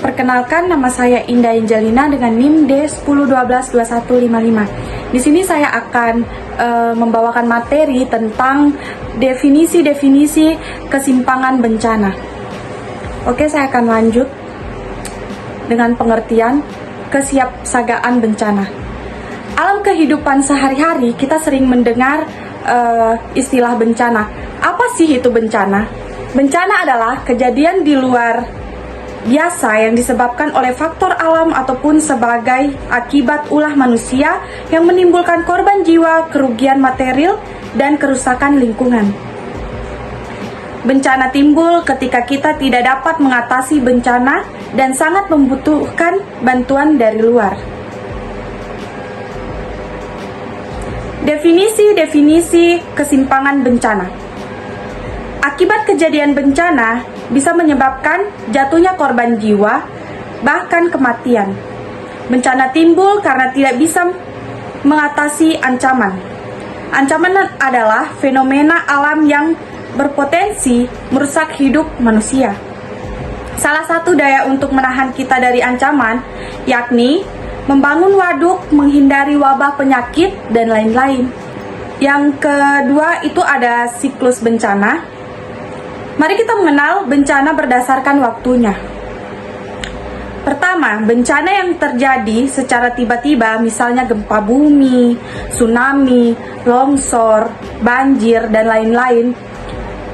Perkenalkan, nama saya Indah Angelina dengan NIM D10122155. Di sini saya akan membawakan materi tentang definisi-definisi kesimpangan bencana. Oke, saya akan lanjut dengan pengertian kesiapsiagaan bencana. Alam kehidupan sehari-hari kita sering mendengar istilah bencana. Apa sih itu bencana? Bencana adalah kejadian di luar biasa yang disebabkan oleh faktor alam ataupun sebagai akibat ulah manusia yang menimbulkan korban jiwa, kerugian material, dan kerusakan lingkungan. Bencana timbul ketika kita tidak dapat mengatasi bencana dan sangat membutuhkan bantuan dari luar. Definisi kesimpangan bencana. Akibat kejadian bencana bisa menyebabkan jatuhnya korban jiwa, bahkan kematian. Bencana timbul karena tidak bisa mengatasi ancaman. Ancaman adalah fenomena alam yang berpotensi merusak hidup manusia. Salah satu daya untuk menahan kita dari ancaman, yakni membangun waduk, menghindari wabah penyakit, dan lain-lain. Yang kedua itu ada siklus bencana. Mari kita mengenal bencana berdasarkan waktunya. Pertama, bencana yang terjadi secara tiba-tiba, misalnya gempa bumi, tsunami, longsor, banjir, dan lain-lain.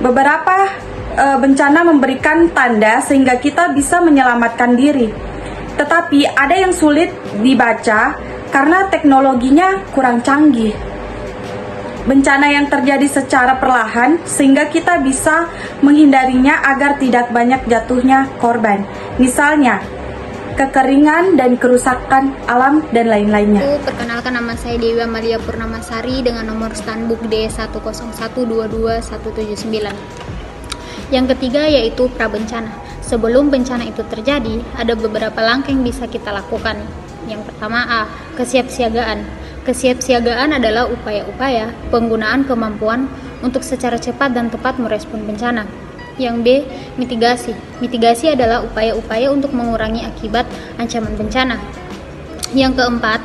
Beberapa bencana memberikan tanda sehingga kita bisa menyelamatkan diri. Tetapi ada yang sulit dibaca karena teknologinya kurang canggih. Bencana yang terjadi secara perlahan sehingga kita bisa menghindarinya agar tidak banyak jatuhnya korban. Misalnya, kekeringan dan kerusakan alam dan lain-lainnya. Perkenalkan, nama saya Dewi Amalia Purnamasari dengan nomor standbook D101222179. Yang ketiga yaitu prabencana. Sebelum bencana itu terjadi, ada beberapa langkah yang bisa kita lakukan. Yang pertama A. Kesiapsiagaan. Kesiapsiagaan adalah upaya-upaya penggunaan kemampuan untuk secara cepat dan tepat merespon bencana. Yang B. Mitigasi. Mitigasi adalah upaya-upaya untuk mengurangi akibat ancaman bencana. Yang keempat,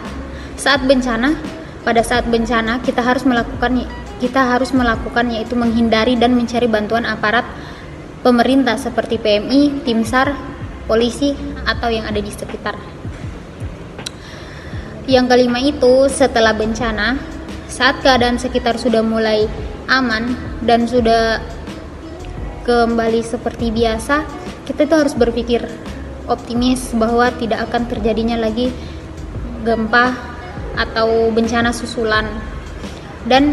pada saat bencana kita harus melakukan yaitu menghindari dan mencari bantuan aparat pemerintah seperti PMI, tim SAR, polisi, atau yang ada di sekitar. Yang kelima itu setelah bencana, saat keadaan sekitar sudah mulai aman dan sudah kembali seperti biasa, kita itu harus berpikir optimis bahwa tidak akan terjadinya lagi gempa atau bencana susulan. Dan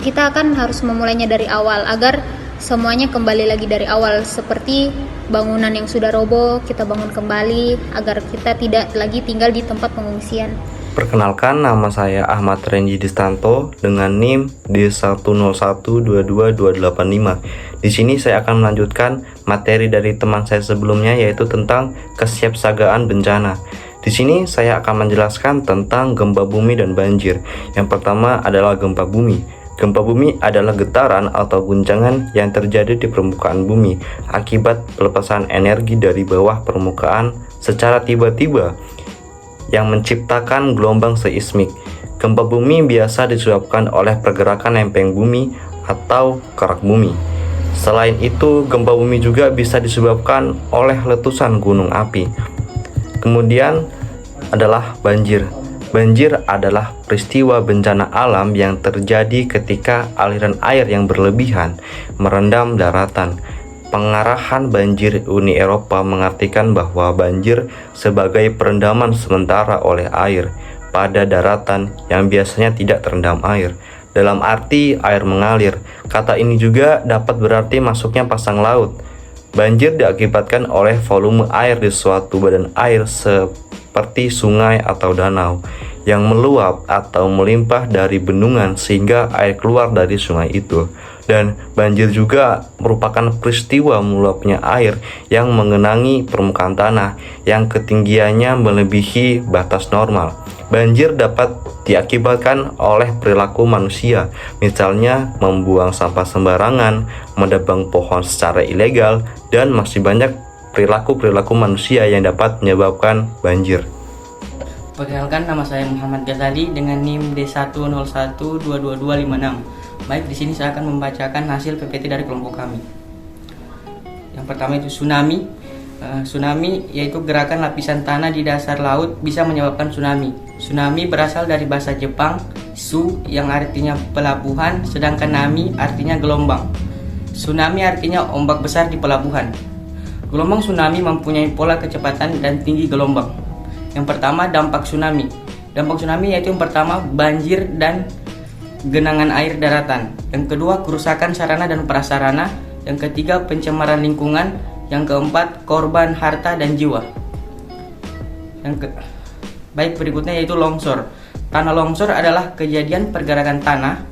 kita akan harus memulainya dari awal agar semuanya kembali lagi dari awal, seperti bangunan yang sudah roboh kita bangun kembali agar kita tidak lagi tinggal di tempat pengungsian. Perkenalkan, nama saya Ahmad Renji Distanto dengan NIM D101222285. Di sini saya akan melanjutkan materi dari teman saya sebelumnya, yaitu tentang kesiapsiagaan bencana. Di sini saya akan menjelaskan tentang gempa bumi dan banjir. Yang pertama adalah gempa bumi. Gempa bumi adalah getaran atau guncangan yang terjadi di permukaan bumi akibat pelepasan energi dari bawah permukaan secara tiba-tiba yang menciptakan gelombang seismik. Gempa bumi biasa disebabkan oleh pergerakan lempeng bumi atau kerak bumi. Selain itu, gempa bumi juga bisa disebabkan oleh letusan gunung api. Kemudian adalah banjir. Banjir adalah peristiwa bencana alam yang terjadi ketika aliran air yang berlebihan merendam daratan. Pengarahan banjir Uni Eropa mengartikan bahwa banjir sebagai perendaman sementara oleh air pada daratan yang biasanya tidak terendam air. Dalam arti air mengalir, kata ini juga dapat berarti masuknya pasang laut. Banjir diakibatkan oleh volume air di suatu badan air seperti sungai atau danau yang meluap atau melimpah dari bendungan sehingga air keluar dari sungai itu. Dan banjir juga merupakan peristiwa meluapnya air yang mengenangi permukaan tanah yang ketinggiannya melebihi batas normal. Banjir dapat diakibatkan oleh perilaku manusia, misalnya membuang sampah sembarangan, menebang pohon secara ilegal, dan masih banyak perilaku-perilaku manusia yang dapat menyebabkan banjir. Perkenalkan, nama saya Muhammad Ghazali dengan NIM D101222256. Baik, di sini saya akan membacakan hasil PPT dari kelompok kami. Yang pertama itu tsunami. Tsunami yaitu gerakan lapisan tanah di dasar laut bisa menyebabkan tsunami. Tsunami berasal dari bahasa Jepang, su yang artinya pelabuhan, sedangkan nami artinya gelombang. Tsunami artinya ombak besar di pelabuhan. Gelombang tsunami mempunyai pola kecepatan dan tinggi gelombang. Yang pertama, dampak tsunami. Dampak tsunami yaitu yang pertama banjir dan genangan air daratan. Yang kedua, kerusakan sarana dan prasarana. Yang ketiga, pencemaran lingkungan. Yang keempat, korban harta dan jiwa. Baik, berikutnya yaitu longsor. Tanah longsor adalah kejadian pergerakan tanah,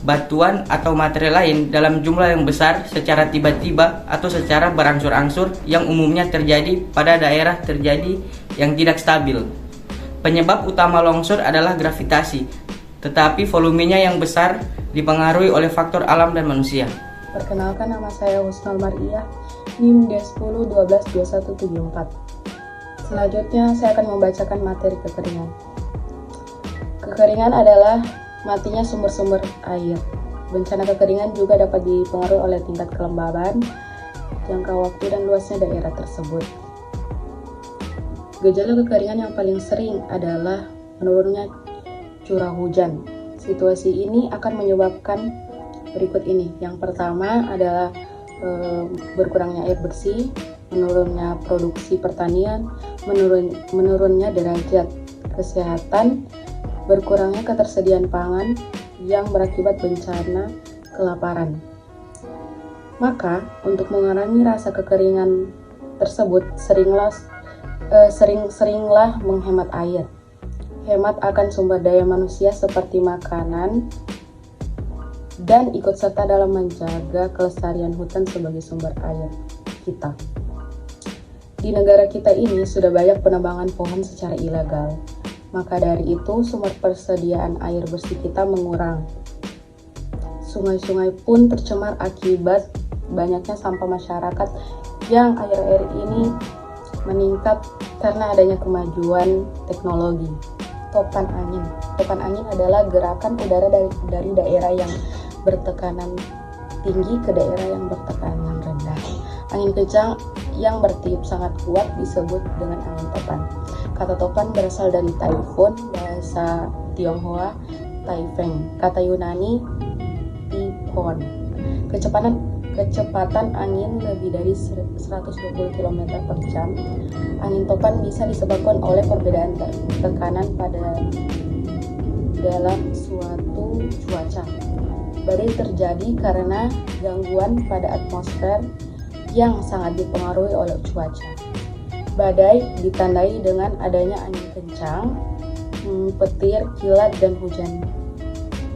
batuan atau material lain dalam jumlah yang besar secara tiba-tiba atau secara berangsur-angsur yang umumnya terjadi pada daerah terjadi yang tidak stabil. Penyebab utama longsor adalah gravitasi, tetapi volumenya yang besar dipengaruhi oleh faktor alam dan manusia. Perkenalkan, nama saya Husnul Mariyah, NIM D10122174. Selanjutnya saya akan membacakan materi kekeringan. Kekeringan adalah matinya sumber-sumber air. Bencana kekeringan juga dapat dipengaruhi oleh tingkat kelembaban, jangka waktu, dan luasnya daerah tersebut. Gejala kekeringan yang paling sering adalah menurunnya curah hujan. Situasi ini akan menyebabkan berikut ini. Yang pertama adalah berkurangnya air bersih, menurunnya produksi pertanian, menurunnya derajat kesehatan, berkurangnya ketersediaan pangan yang berakibat bencana kelaparan. Maka, untuk mengurangi rasa kekeringan tersebut, sering-seringlah menghemat air. Hemat akan sumber daya manusia seperti makanan, dan ikut serta dalam menjaga kelestarian hutan sebagai sumber air kita. Di negara kita ini sudah banyak penebangan pohon secara ilegal, maka dari itu sumber persediaan air bersih kita mengurang. Sungai-sungai pun tercemar akibat banyaknya sampah masyarakat yang akhir-akhir ini meningkat karena adanya kemajuan teknologi. Topan angin. Topan angin adalah gerakan udara dari daerah yang bertekanan tinggi ke daerah yang bertekanan rendah. Angin kencang yang bertiup sangat kuat disebut dengan angin topan. Kata topan berasal dari typhoon, bahasa Tionghoa taifeng, kata Yunani typhon. Kecepatan angin lebih dari 120 km per jam. Angin topan bisa disebabkan oleh perbedaan tekanan dalam suatu cuaca. Badai terjadi karena gangguan pada atmosfer yang sangat dipengaruhi oleh cuaca. Badai ditandai dengan adanya angin kencang, petir, kilat, dan hujan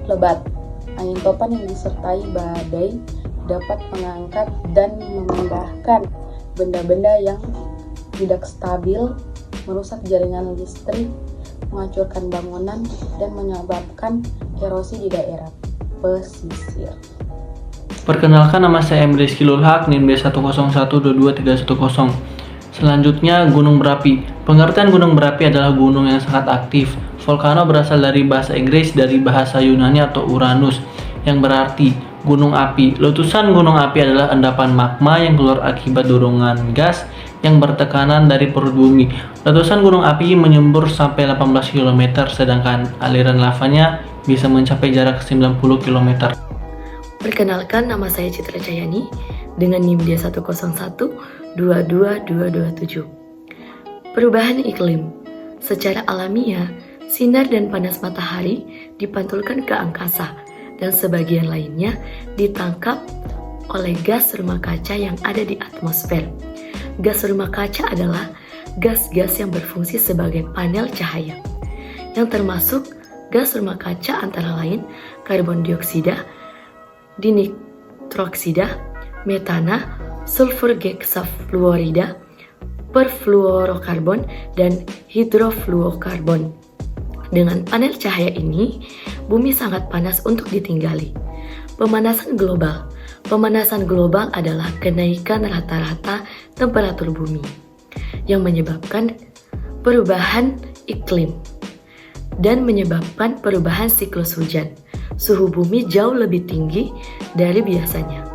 lebat. Angin topan yang disertai badai dapat mengangkat dan memindahkan benda-benda yang tidak stabil, merusak jaringan listrik, menghancurkan bangunan, dan menyebabkan erosi di daerah pesisir. Perkenalkan, nama saya Emre Rizky Lulhaq, NIM D101223110. Selanjutnya, gunung berapi. Pengertian gunung berapi adalah gunung yang sangat aktif. Volcano berasal dari bahasa Inggris dari bahasa Yunani atau Uranus, yang berarti gunung api. Letusan gunung api adalah endapan magma yang keluar akibat dorongan gas yang bertekanan dari perut bumi. Letusan gunung api menyembur sampai 18 km, sedangkan aliran lavanya bisa mencapai jarak 90 km. Perkenalkan, nama saya Citra Jayani dengan NIM D101222227. Perubahan iklim. Secara alamiah, sinar dan panas matahari dipantulkan ke angkasa dan sebagian lainnya ditangkap oleh gas rumah kaca yang ada di atmosfer. Gas rumah kaca adalah gas-gas yang berfungsi sebagai panel cahaya yang termasuk gas rumah kaca antara lain karbon dioksida, dinitroksida, metana, sulfur heksafluorida, perfluorokarbon, dan hidrofluorokarbon. Dengan panel cahaya ini, bumi sangat panas untuk ditinggali. Pemanasan global. Pemanasan global adalah kenaikan rata-rata temperatur bumi yang menyebabkan perubahan iklim dan menyebabkan perubahan siklus hujan. Suhu bumi jauh lebih tinggi dari biasanya.